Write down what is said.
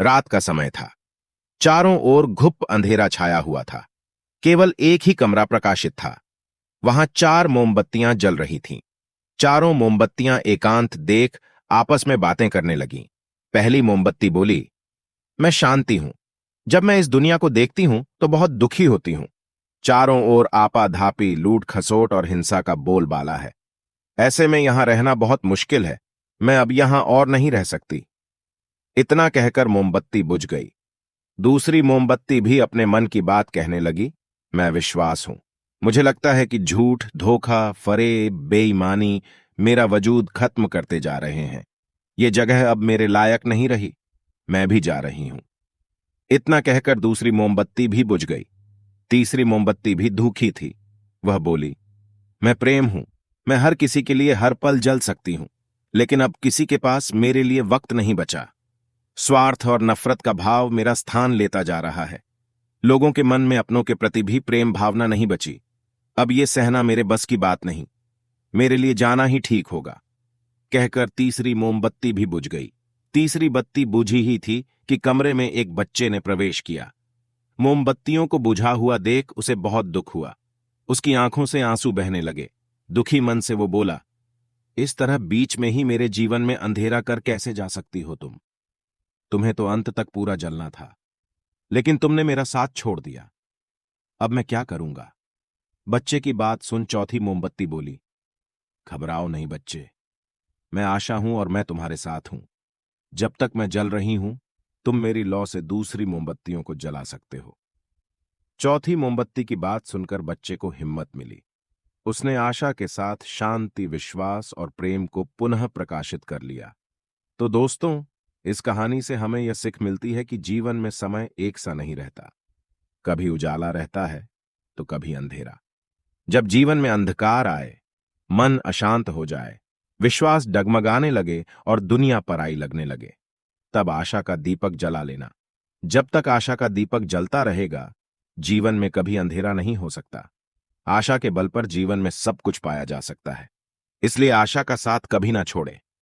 रात का समय था। चारों ओर घुप अंधेरा छाया हुआ था। केवल एक ही कमरा प्रकाशित था। वहां 4 मोमबत्तियां जल रही थीं। चारों मोमबत्तियां एकांत देख आपस में बातें करने लगीं। पहली मोमबत्ती बोली, मैं शांति हूं। जब मैं इस दुनिया को देखती हूं तो बहुत दुखी होती हूं। चारों ओर आपाधापी, लूट खसोट और हिंसा का बोलबाला है। ऐसे में यहां रहना बहुत मुश्किल है। मैं अब यहां और नहीं रह सकती। इतना कहकर मोमबत्ती बुझ गई। दूसरी मोमबत्ती भी अपने मन की बात कहने लगी, मैं विश्वास हूं। मुझे लगता है कि झूठ, धोखा, फरेब, बेईमानी मेरा वजूद खत्म करते जा रहे हैं। ये जगह अब मेरे लायक नहीं रही। मैं भी जा रही हूं। इतना कहकर दूसरी मोमबत्ती भी बुझ गई। तीसरी मोमबत्ती भी धूखी थी। वह बोली, मैं प्रेम हूं। मैं हर किसी के लिए हर पल जल सकती हूं, लेकिन अब किसी के पास मेरे लिए वक्त नहीं बचा। स्वार्थ और नफरत का भाव मेरा स्थान लेता जा रहा है। लोगों के मन में अपनों के प्रति भी प्रेम भावना नहीं बची। अब ये सहना मेरे बस की बात नहीं। मेरे लिए जाना ही ठीक होगा। कहकर तीसरी मोमबत्ती भी बुझ गई। तीसरी बत्ती बुझी ही थी कि कमरे में एक बच्चे ने प्रवेश किया। मोमबत्तियों को बुझा हुआ देख उसे बहुत दुख हुआ। उसकी आंखों से आंसू बहने लगे। दुखी मन से वो बोला, इस तरह बीच में ही मेरे जीवन में अंधेरा कर कैसे जा सकती हो तुम? तुम्हें तो अंत तक पूरा जलना था, लेकिन तुमने मेरा साथ छोड़ दिया। अब मैं क्या करूंगा? बच्चे की बात सुन चौथी मोमबत्ती बोली, घबराओ नहीं बच्चे। मैं आशा हूं और मैं तुम्हारे साथ हूं। जब तक मैं जल रही हूं, तुम मेरी लौ से दूसरी मोमबत्तियों को जला सकते हो। चौथी मोमबत्ती की बात सुनकर बच्चे को हिम्मत मिली। उसने आशा के साथ शांति, विश्वास और प्रेम को पुनः प्रकाशित कर लिया। तो दोस्तों, इस कहानी से हमें यह सीख मिलती है कि जीवन में समय एक सा नहीं रहता। कभी उजाला रहता है तो कभी अंधेरा। जब जीवन में अंधकार आए, मन अशांत हो जाए, विश्वास डगमगाने लगे और दुनिया पराई लगने लगे, तब आशा का दीपक जला लेना। जब तक आशा का दीपक जलता रहेगा, जीवन में कभी अंधेरा नहीं हो सकता। आशा के बल पर जीवन में सब कुछ पाया जा सकता है। इसलिए आशा का साथ कभी ना छोड़े।